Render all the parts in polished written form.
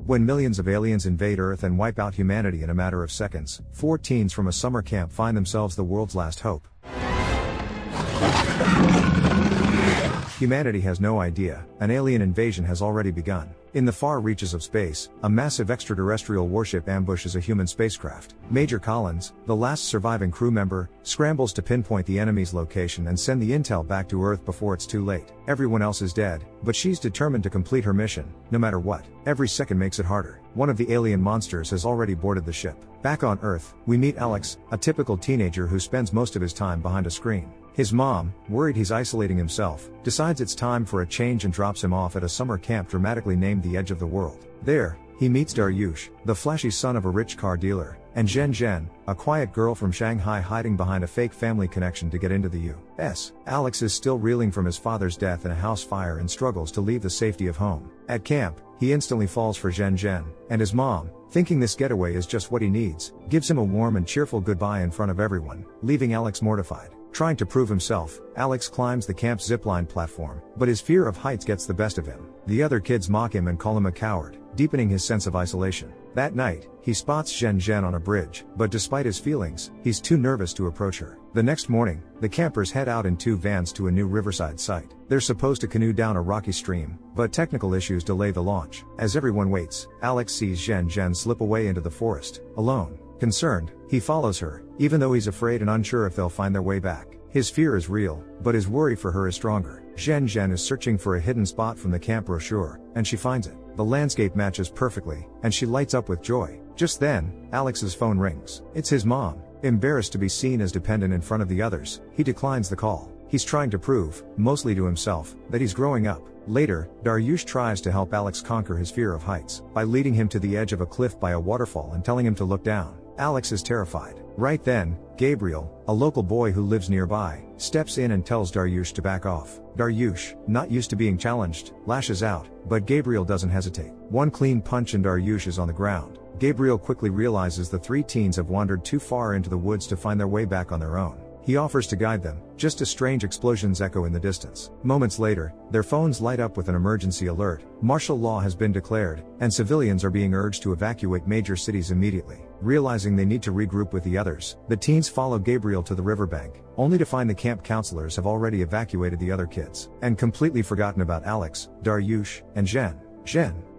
When millions of aliens invade Earth and wipe out humanity in a matter of seconds, 4 teens from a summer camp find themselves the world's last hope. Humanity has no idea, an alien invasion has already begun. In the far reaches of space, a massive extraterrestrial warship ambushes a human spacecraft. Major Collins, the last surviving crew member, scrambles to pinpoint the enemy's location and send the intel back to Earth before it's too late. Everyone else is dead, but she's determined to complete her mission, no matter what. Every second makes it harder. One of the alien monsters has already boarded the ship. Back on Earth, we meet Alex, a typical teenager who spends most of his time behind a screen. His mom, worried he's isolating himself, decides it's time for a change and drops him off at a summer camp dramatically named The Edge of the World. There, he meets Daryush, the flashy son of a rich car dealer, and Zhen, a quiet girl from Shanghai hiding behind a fake family connection to get into the U.S. Alex is still reeling from his father's death in a house fire and struggles to leave the safety of home. At camp, he instantly falls for Zhen, and his mom, thinking this getaway is just what he needs, gives him a warm and cheerful goodbye in front of everyone, leaving Alex mortified. Trying to prove himself, Alex climbs the camp's zipline platform, but his fear of heights gets the best of him. The other kids mock him and call him a coward, deepening his sense of isolation. That night, he spots Zhen on a bridge, but despite his feelings, he's too nervous to approach her. The next morning, the campers head out in 2 vans to a new riverside site. They're supposed to canoe down a rocky stream, but technical issues delay the launch. As everyone waits, Alex sees Zhen slip away into the forest, alone. Concerned, he follows her, even though he's afraid and unsure if they'll find their way back. His fear is real, but his worry for her is stronger. Zhen is searching for a hidden spot from the camp brochure, and she finds it. The landscape matches perfectly, and she lights up with joy. Just then, Alex's phone rings. It's his mom. Embarrassed to be seen as dependent in front of the others, he declines the call. He's trying to prove, mostly to himself, that he's growing up. Later, Daryush tries to help Alex conquer his fear of heights by leading him to the edge of a cliff by a waterfall and telling him to look down. Alex is terrified. Right then, Gabriel, a local boy who lives nearby, steps in and tells Daryush to back off. Daryush, not used to being challenged, lashes out, but Gabriel doesn't hesitate. One clean punch and Daryush is on the ground. Gabriel quickly realizes the 3 teens have wandered too far into the woods to find their way back on their own. He offers to guide them, just as strange explosions echo in the distance. Moments later, their phones light up with an emergency alert. Martial law has been declared, and civilians are being urged to evacuate major cities immediately. Realizing they need to regroup with the others, the teens follow Gabriel to the riverbank, only to find the camp counselors have already evacuated the other kids, and completely forgotten about Alex, Daryush, and Zhen.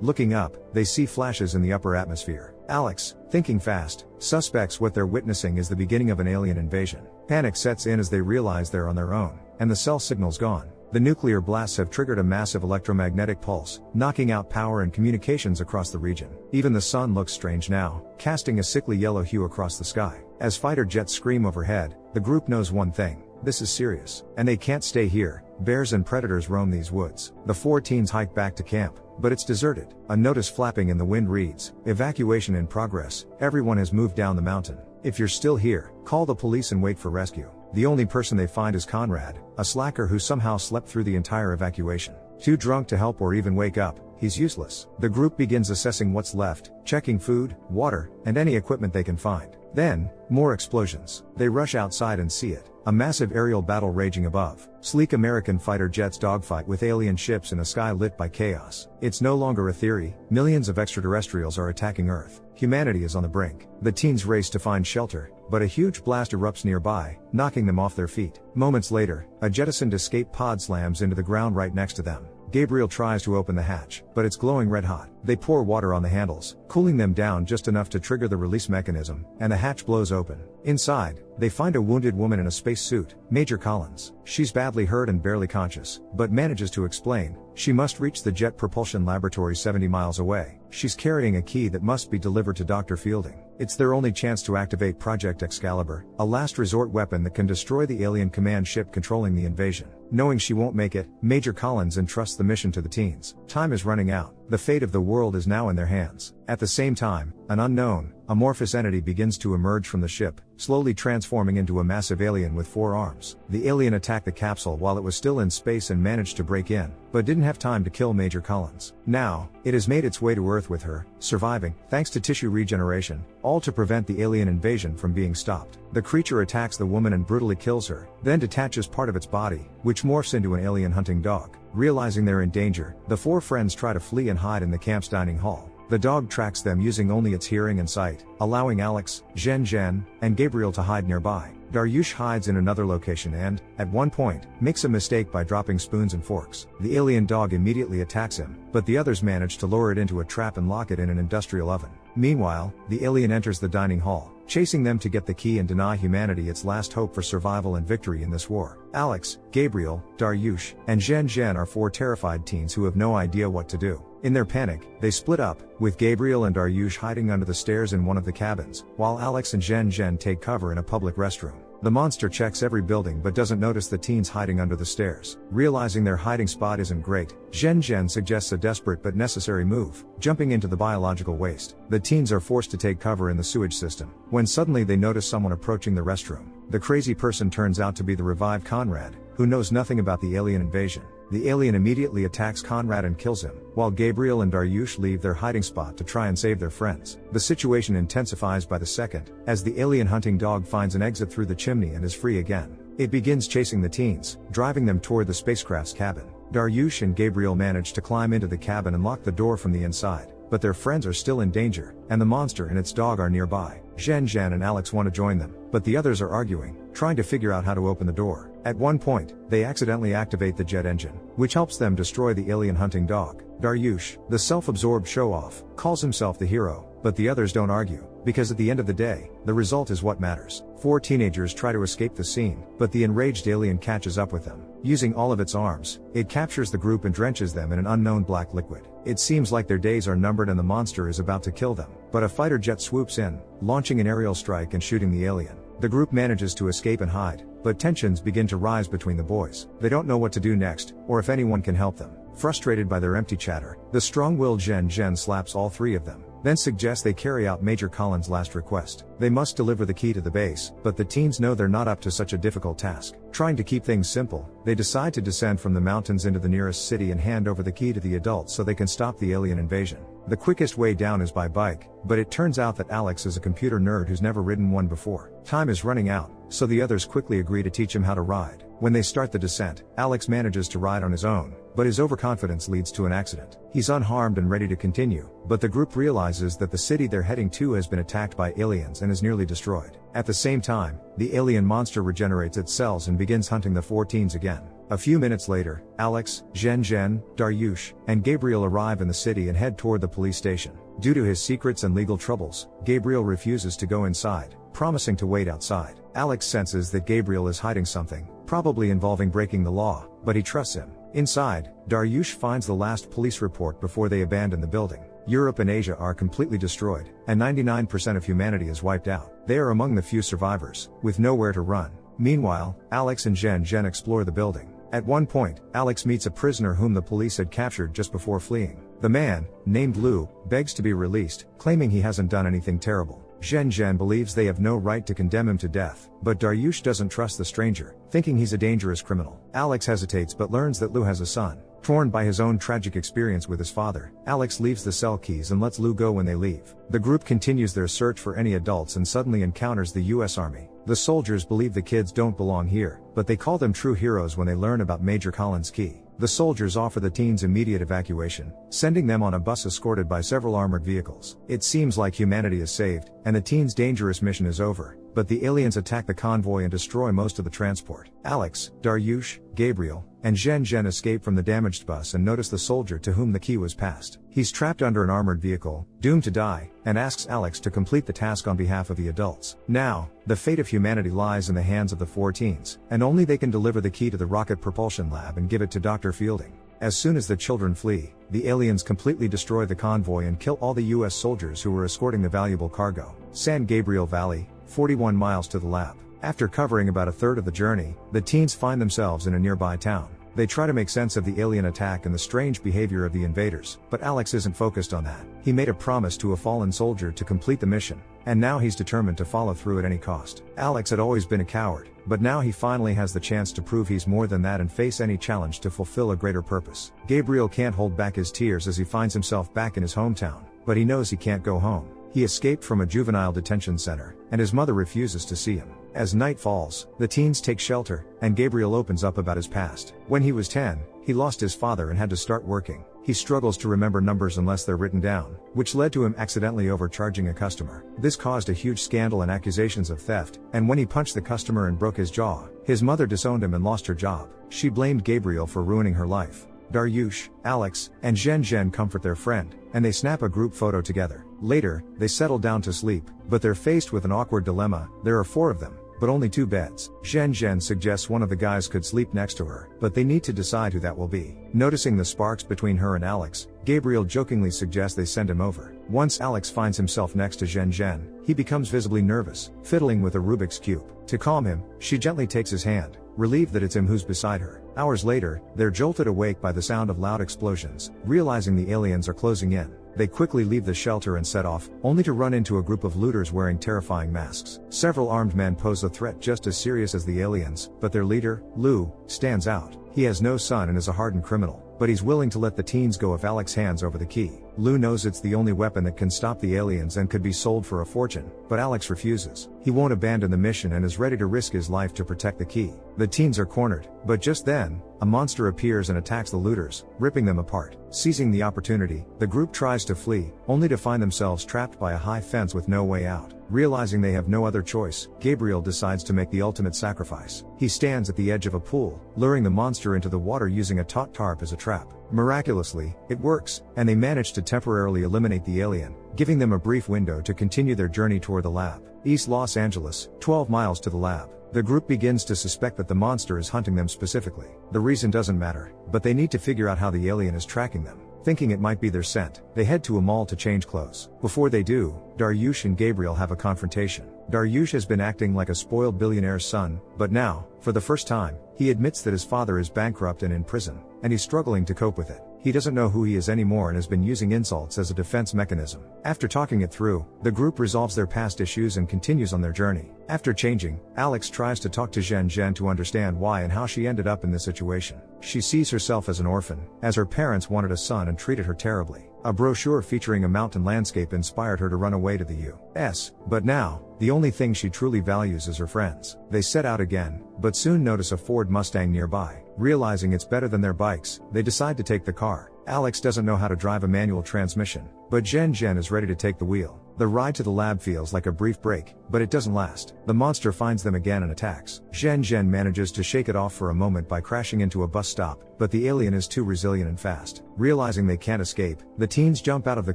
Looking up, they see flashes in the upper atmosphere. Alex, thinking fast, suspects what they're witnessing is the beginning of an alien invasion. Panic sets in as they realize they're on their own, and the cell signal's gone. The nuclear blasts have triggered a massive electromagnetic pulse, knocking out power and communications across the region. Even the sun looks strange now, casting a sickly yellow hue across the sky. As fighter jets scream overhead, the group knows one thing. This is serious. And they can't stay here. Bears and predators roam these woods. The 4 teens hike back to camp, but it's deserted. A notice flapping in the wind reads, "Evacuation in progress. Everyone has moved down the mountain. If you're still here, call the police and wait for rescue." The only person they find is Conrad, a slacker who somehow slept through the entire evacuation. Too drunk to help or even wake up, he's useless. The group begins assessing what's left, checking food, water, and any equipment they can find. Then, more explosions. They rush outside and see it. A massive aerial battle raging above. Sleek American fighter jets dogfight with alien ships in a sky lit by chaos. It's no longer a theory. Millions of extraterrestrials are attacking Earth. Humanity is on the brink. The teens race to find shelter, but a huge blast erupts nearby, knocking them off their feet. Moments later, a jettisoned escape pod slams into the ground right next to them. Gabriel tries to open the hatch, but it's glowing red hot. They pour water on the handles, cooling them down just enough to trigger the release mechanism, and the hatch blows open. Inside, they find a wounded woman in a space suit, Major Collins. She's badly hurt and barely conscious, but manages to explain. She must reach the Jet Propulsion Laboratory 70 miles away. She's carrying a key that must be delivered to Dr. Fielding. It's their only chance to activate Project Excalibur, a last resort weapon that can destroy the alien command ship controlling the invasion. Knowing she won't make it, Major Collins entrusts the mission to the teens. Time is running out. The fate of the world is now in their hands. At the same time, an unknown, amorphous entity begins to emerge from the ship, slowly transforming into a massive alien with 4 arms. The alien attacked the capsule while it was still in space and managed to break in, but didn't have time to kill Major Collins. Now, it has made its way to Earth with her, surviving, thanks to tissue regeneration, all to prevent the alien invasion from being stopped. The creature attacks the woman and brutally kills her, then detaches part of its body, which morphs into an alien hunting dog. Realizing they're in danger, the 4 friends try to flee and hide in the camp's dining hall. The dog tracks them using only its hearing and sight, allowing Alex, Zhen, and Gabriel to hide nearby. Daryush hides in another location and, at one point, makes a mistake by dropping spoons and forks. The alien dog immediately attacks him, but the others manage to lure it into a trap and lock it in an industrial oven. Meanwhile, the alien enters the dining hall, chasing them to get the key and deny humanity its last hope for survival and victory in this war. Alex, Gabriel, Daryush, and Zhen are 4 terrified teens who have no idea what to do. In their panic, they split up, with Gabriel and Daryush hiding under the stairs in one of the cabins, while Alex and Zhen take cover in a public restroom. The monster checks every building but doesn't notice the teens hiding under the stairs. Realizing their hiding spot isn't great, Zhen suggests a desperate but necessary move, jumping into the biological waste. The teens are forced to take cover in the sewage system, when suddenly they notice someone approaching the restroom. The crazy person turns out to be the revived Conrad, who knows nothing about the alien invasion. The alien immediately attacks Conrad and kills him, while Gabriel and Daryush leave their hiding spot to try and save their friends. The situation intensifies by the second, as the alien hunting dog finds an exit through the chimney and is free again. It begins chasing the teens, driving them toward the spacecraft's cabin. Daryush and Gabriel manage to climb into the cabin and lock the door from the inside, but their friends are still in danger, and the monster and its dog are nearby. Zhen and Alex want to join them, but the others are arguing, trying to figure out how to open the door. At one point, they accidentally activate the jet engine, which helps them destroy the alien hunting dog. Daryush, the self-absorbed show-off, calls himself the hero, but the others don't argue, because at the end of the day, the result is what matters. 4 teenagers try to escape the scene, but the enraged alien catches up with them. Using all of its arms, it captures the group and drenches them in an unknown black liquid. It seems like their days are numbered and the monster is about to kill them, but a fighter jet swoops in, launching an aerial strike and shooting the alien. The group manages to escape and hide, but tensions begin to rise between the boys. They don't know what to do next, or if anyone can help them. Frustrated by their empty chatter, the strong-willed Zhen slaps all 3 of them, then suggests they carry out Major Collins' last request. They must deliver the key to the base, but the teens know they're not up to such a difficult task. Trying to keep things simple, they decide to descend from the mountains into the nearest city and hand over the key to the adults so they can stop the alien invasion. The quickest way down is by bike, but it turns out that Alex is a computer nerd who's never ridden one before. Time is running out, so the others quickly agree to teach him how to ride. When they start the descent, Alex manages to ride on his own, but his overconfidence leads to an accident. He's unharmed and ready to continue, but the group realizes that the city they're heading to has been attacked by aliens and is nearly destroyed. At the same time, the alien monster regenerates its cells and begins hunting the 4 teens again. A few minutes later, Alex, Zhen, Daryush, and Gabriel arrive in the city and head toward the police station. Due to his secrets and legal troubles, Gabriel refuses to go inside, promising to wait outside. Alex senses that Gabriel is hiding something, probably involving breaking the law, but he trusts him. Inside, Daryush finds the last police report before they abandon the building. Europe and Asia are completely destroyed, and 99% of humanity is wiped out. They are among the few survivors, with nowhere to run. Meanwhile, Alex and Zhen explore the building. At one point, Alex meets a prisoner whom the police had captured just before fleeing. The man, named Lu, begs to be released, claiming he hasn't done anything terrible. Zhen believes they have no right to condemn him to death, but Daryush doesn't trust the stranger, thinking he's a dangerous criminal. Alex hesitates but learns that Lu has a son. Torn by his own tragic experience with his father, Alex leaves the cell keys and lets Lu go when they leave. The group continues their search for any adults and suddenly encounters the US Army. The soldiers believe the kids don't belong here, but they call them true heroes when they learn about Major Collins' key. The soldiers offer the teens immediate evacuation, sending them on a bus escorted by several armored vehicles. It seems like humanity is saved, and the teens' dangerous mission is over, but the aliens attack the convoy and destroy most of the transport. Alex, Daryush, Gabriel, and Zhen escape from the damaged bus and notice the soldier to whom the key was passed. He's trapped under an armored vehicle, doomed to die, and asks Alex to complete the task on behalf of the adults. Now, the fate of humanity lies in the hands of the 4 teens, and only they can deliver the key to the rocket propulsion lab and give it to Dr. Fielding. As soon as the children flee, the aliens completely destroy the convoy and kill all the US soldiers who were escorting the valuable cargo. San Gabriel Valley, 41 miles to the lab. After covering about a third of the journey, the teens find themselves in a nearby town. They try to make sense of the alien attack and the strange behavior of the invaders, but Alex isn't focused on that. He made a promise to a fallen soldier to complete the mission, and now he's determined to follow through at any cost. Alex had always been a coward, but now he finally has the chance to prove he's more than that and face any challenge to fulfill a greater purpose. Gabriel can't hold back his tears as he finds himself back in his hometown, but he knows he can't go home. He escaped from a juvenile detention center, and his mother refuses to see him. As night falls, the teens take shelter, and Gabriel opens up about his past. When he was 10, he lost his father and had to start working. He struggles to remember numbers unless they're written down, which led to him accidentally overcharging a customer. This caused a huge scandal and accusations of theft, and when he punched the customer and broke his jaw, his mother disowned him and lost her job. She blamed Gabriel for ruining her life. Dariush, Alex, and Zhen comfort their friend, and they snap a group photo together. Later, they settle down to sleep, but they're faced with an awkward dilemma. There are 4 of them, but only 2 beds. Zhen suggests one of the guys could sleep next to her, but they need to decide who that will be. Noticing the sparks between her and Alex, Gabriel jokingly suggests they send him over. Once Alex finds himself next to Zhen, he becomes visibly nervous, fiddling with a Rubik's Cube. To calm him, she gently takes his hand, relieved that it's him who's beside her. Hours later, they're jolted awake by the sound of loud explosions. Realizing the aliens are closing in, they quickly leave the shelter and set off, only to run into a group of looters wearing terrifying masks. Several armed men pose a threat just as serious as the aliens, but their leader, Lou, stands out. He has no son and is a hardened criminal, but he's willing to let the teens go if Alex hands over the key. Lou knows it's the only weapon that can stop the aliens and could be sold for a fortune, but Alex refuses. He won't abandon the mission and is ready to risk his life to protect the key. The teens are cornered, but just then, a monster appears and attacks the looters, ripping them apart. Seizing the opportunity, the group tries to flee, only to find themselves trapped by a high fence with no way out. Realizing they have no other choice, Gabriel decides to make the ultimate sacrifice. He stands at the edge of a pool, luring the monster into the water using a taut tarp as a trap. Miraculously, it works, and they manage to temporarily eliminate the alien, giving them a brief window to continue their journey toward the lab. East Los Angeles, 12 miles to the lab. The group begins to suspect that the monster is hunting them specifically. The reason doesn't matter, but they need to figure out how the alien is tracking them. Thinking it might be their scent, they head to a mall to change clothes. Before they do, Dariush and Gabriel have a confrontation. Dariush has been acting like a spoiled billionaire's son, but now, for the first time, he admits that his father is bankrupt and in prison, and he's struggling to cope with it. He doesn't know who he is anymore and has been using insults as a defense mechanism. After talking it through, the group resolves their past issues and continues on their journey. After changing, Alex tries to talk to Zhen to understand why and how she ended up in this situation. She sees herself as an orphan, as her parents wanted a son and treated her terribly. A brochure featuring a mountain landscape inspired her to run away to the U.S., but now, the only thing she truly values is her friends. They set out again, but soon notice a Ford Mustang nearby. Realizing it's better than their bikes, they decide to take the car. Alex doesn't know how to drive a manual transmission, but Zhen is ready to take the wheel. The ride to the lab feels like a brief break, but it doesn't last. The monster finds them again and attacks. Zhen manages to shake it off for a moment by crashing into a bus stop, but the alien is too resilient and fast. Realizing they can't escape, the teens jump out of the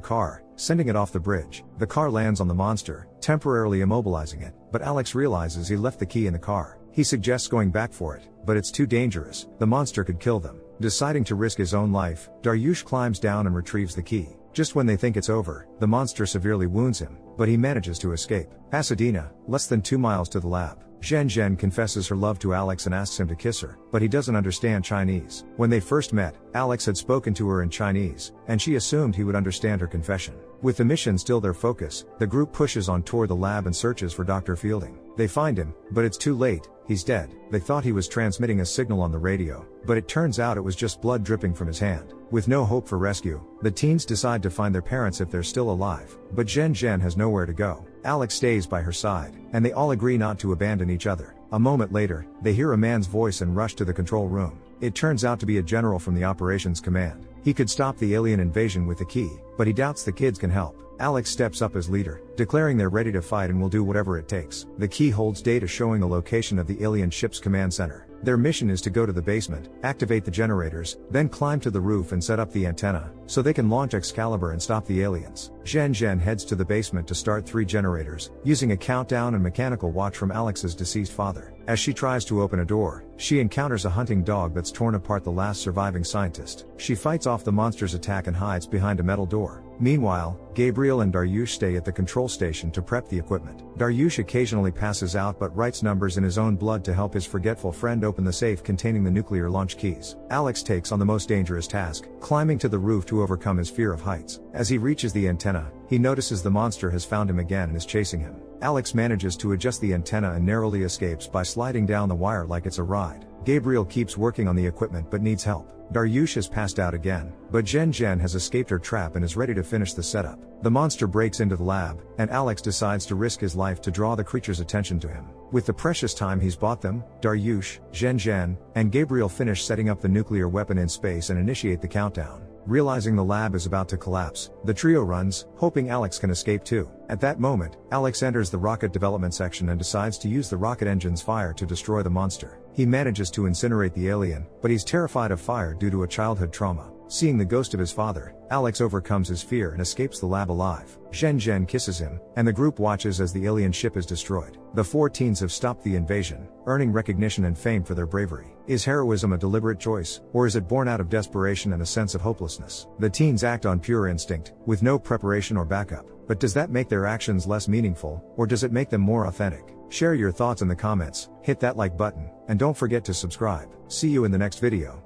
car, sending it off the bridge. The car lands on the monster, temporarily immobilizing it, but Alex realizes he left the key in the car. He suggests going back for it, but it's too dangerous. The monster could kill them. Deciding to risk his own life, Dariush climbs down and retrieves the key. Just when they think it's over, the monster severely wounds him, but he manages to escape. Pasadena, less than 2 miles to the lab. Zhen confesses her love to Alex and asks him to kiss her, but he doesn't understand Chinese. When they first met, Alex had spoken to her in Chinese, and she assumed he would understand her confession. With the mission still their focus, the group pushes on toward the lab and searches for Dr. Fielding. They find him, but it's too late, he's dead. They thought he was transmitting a signal on the radio, but it turns out it was just blood dripping from his hand. With no hope for rescue, the teens decide to find their parents if they're still alive, but Zhen has nowhere to go. Alex stays by her side, and they all agree not to abandon each other. A moment later, they hear a man's voice and rush to the control room. It turns out to be a general from the operations command. He could stop the alien invasion with the key, but he doubts the kids can help. Alex steps up as leader, declaring they're ready to fight and will do whatever it takes. The key holds data showing the location of the alien ship's command center. Their mission is to go to the basement, activate the generators, then climb to the roof and set up the antenna, so they can launch Excalibur and stop the aliens. Zhen heads to the basement to start 3 generators, using a countdown and mechanical watch from Alex's deceased father. As she tries to open a door, she encounters a hunting dog that's torn apart the last surviving scientist. She fights off the monster's attack and hides behind a metal door. Meanwhile, Gabriel and Dariush stay at the control station to prep the equipment. Dariush occasionally passes out but writes numbers in his own blood to help his forgetful friend open the safe containing the nuclear launch keys. Alex takes on the most dangerous task, climbing to the roof to to overcome his fear of heights. As he reaches the antenna, he notices the monster has found him again and is chasing him. Alex manages to adjust the antenna and narrowly escapes by sliding down the wire like it's a ride. Gabriel keeps working on the equipment but needs help. Daryush has passed out again, but Zhen has escaped her trap and is ready to finish the setup. The monster breaks into the lab, and Alex decides to risk his life to draw the creature's attention to him. With the precious time he's bought them, Daryush, Zhen, and Gabriel finish setting up the nuclear weapon in space and initiate the countdown. Realizing the lab is about to collapse, the trio runs, hoping Alex can escape too. At that moment, Alex enters the rocket development section and decides to use the rocket engine's fire to destroy the monster. He manages to incinerate the alien, but he's terrified of fire due to a childhood trauma. Seeing the ghost of his father, Alex overcomes his fear and escapes the lab alive. Zhen kisses him, and the group watches as the alien ship is destroyed. The 4 teens have stopped the invasion, earning recognition and fame for their bravery. Is heroism a deliberate choice, or is it born out of desperation and a sense of hopelessness? The teens act on pure instinct, with no preparation or backup. But does that make their actions less meaningful, or does it make them more authentic? Share your thoughts in the comments, hit that like button, and don't forget to subscribe. See you in the next video.